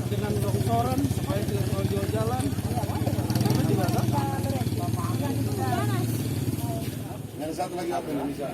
dengan longsoran supaya tidak terlalu jalan. Itu juga kan? Ada satu lagi apa yang bisa?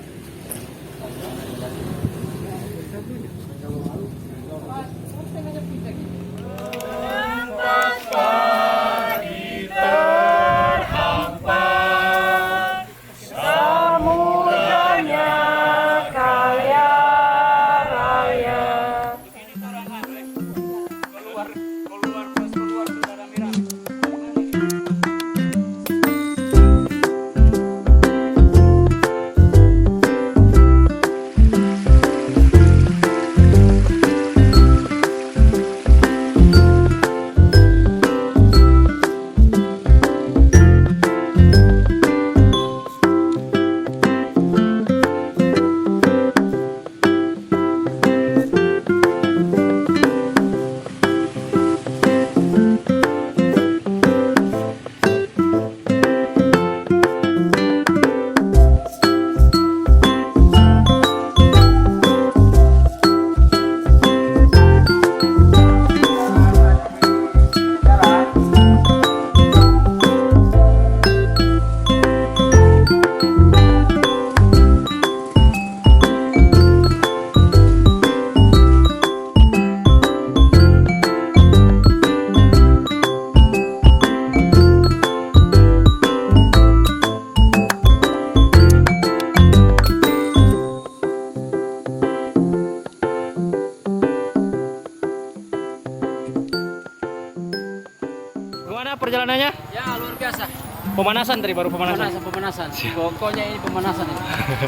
Gimana perjalanannya? Ya luar biasa. Pemanasan tadi, baru pemanasan. Pemanasan. Pokoknya ini pemanasan ini.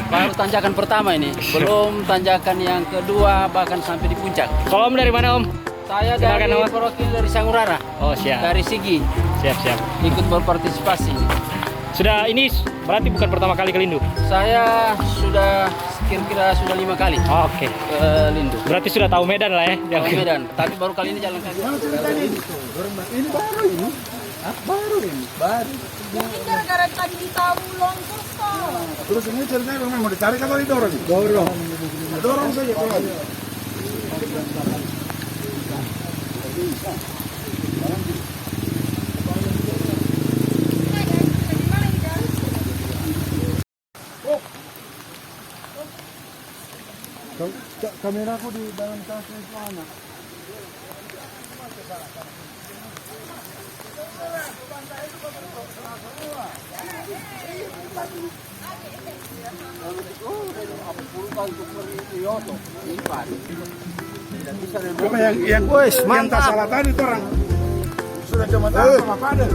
Baru tanjakan pertama ini. Belum tanjakan yang kedua bahkan sampai di puncak. Kalau Om dari mana Om? Saya Kenalkan dari nama. perwakilan dari Sangurara. Oh siap. Dari Sigi Siap. ikut berpartisipasi. Sudah ini berarti bukan pertama kali ke Lindu? Saya sudah kira-kira sudah 5 kali Oh, oke. ke Lindu. Berarti sudah tahu Medan lah ya? Ke Medan. Tapi baru kali ini jalan kaki. Ini baru ini. Baru ini. Baru. Mungkin gara-gara tadi tahu longsor kok. Terus ini ceritanya memang mau ditarik atau didorong? Dorong saja kalau ada. Kameraku di dalam tas mana? Coba yang mantap salah tadi itu orang sudah coba tahu sama Pader.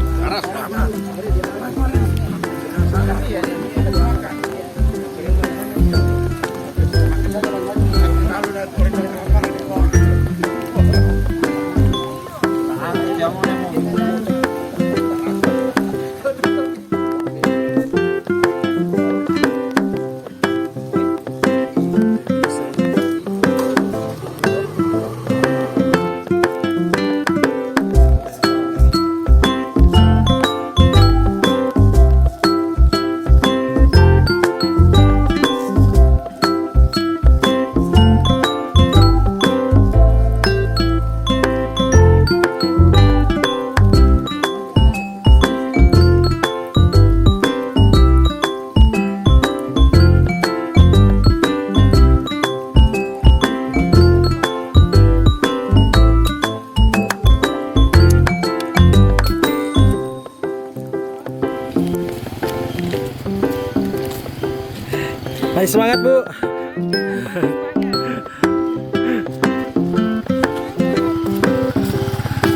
Hai, semangat Bu.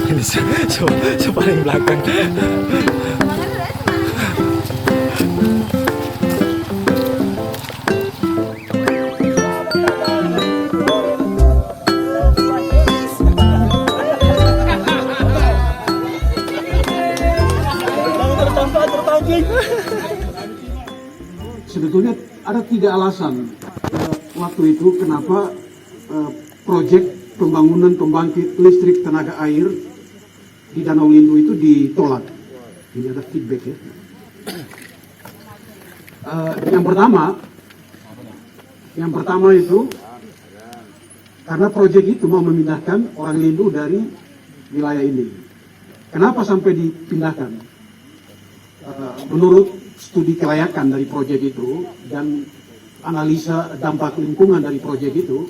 Ini so paling belakang. Sebetulnya ada 3 alasan waktu itu kenapa proyek pembangunan pembangkit listrik tenaga air di Danau Lindu itu ditolak. Ini ada feedback ya. Yang pertama itu karena proyek itu mau memindahkan orang Lindu dari wilayah ini. Kenapa sampai dipindahkan? Menurut studi kelayakan dari proyek itu dan analisa dampak lingkungan dari proyek itu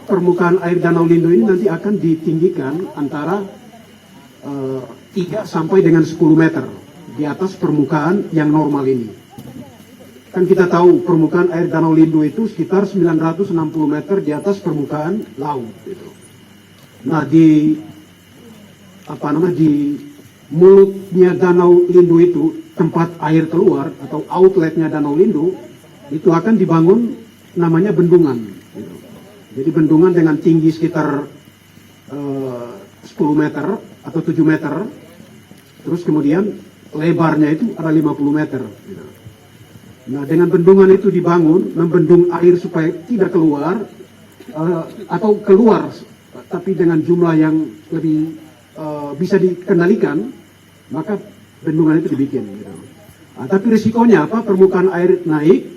permukaan air Danau Lindo ini nanti akan ditinggikan antara 3 sampai dengan 10 meter di atas permukaan yang normal ini. Kan kita tahu permukaan air Danau Lindo itu sekitar 960 meter di atas permukaan laut. Gitu. Nah di mulutnya Danau Lindo itu, tempat air keluar atau outletnya Danau Lindo itu akan dibangun namanya bendungan. Gitu. Jadi bendungan dengan tinggi sekitar 10 meter atau 7 meter, terus kemudian lebarnya itu ada 50 meter. Gitu. Nah dengan bendungan itu dibangun, membendung air supaya tidak keluar, atau keluar tapi dengan jumlah yang lebih bisa dikendalikan, maka bendungan itu dibikin. Gitu. Nah, tapi risikonya apa? Permukaan air naik,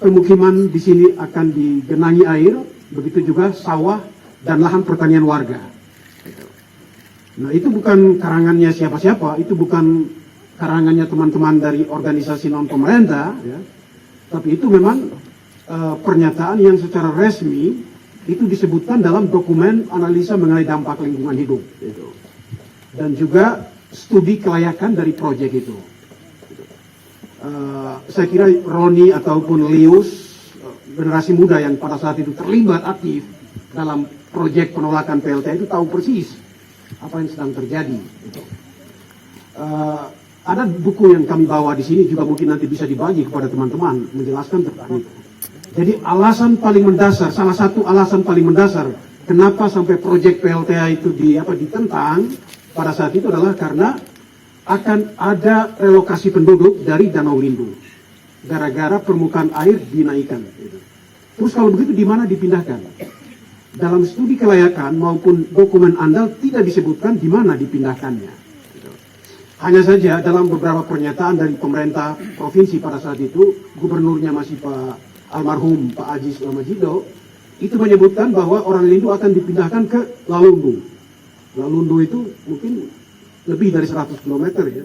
pemukiman di sini akan digenangi air, begitu juga sawah dan lahan pertanian warga. Gitu. Nah itu bukan karangannya siapa-siapa, itu bukan karangannya teman-teman dari organisasi non pemerintah, ya. Tapi itu memang pernyataan yang secara resmi itu disebutkan dalam dokumen analisa mengenai dampak lingkungan hidup, gitu. Dan juga studi kelayakan dari proyek itu. Saya kira Roni ataupun Lius, generasi muda yang pada saat itu terlibat aktif dalam proyek penolakan PLTA itu tahu persis apa yang sedang terjadi. Gitu. Ada buku yang kami bawa di sini juga mungkin nanti bisa dibagi kepada teman-teman menjelaskan tentang itu. Jadi alasan paling mendasar, salah satu alasan paling mendasar kenapa sampai proyek PLTA itu ditentang pada saat itu adalah karena akan ada relokasi penduduk dari Danau Lindo gara-gara permukaan air dinaikkan. Terus kalau begitu di mana dipindahkan? Dalam studi kelayakan maupun dokumen andal tidak disebutkan di mana dipindahkannya. Hanya saja dalam beberapa pernyataan dari pemerintah provinsi pada saat itu, gubernurnya masih Pak almarhum Pak Aji Sulamajido, itu menyebutkan bahwa orang Lindo akan dipindahkan ke Lalundu. Lalundu itu mungkin lebih dari 100 km ya.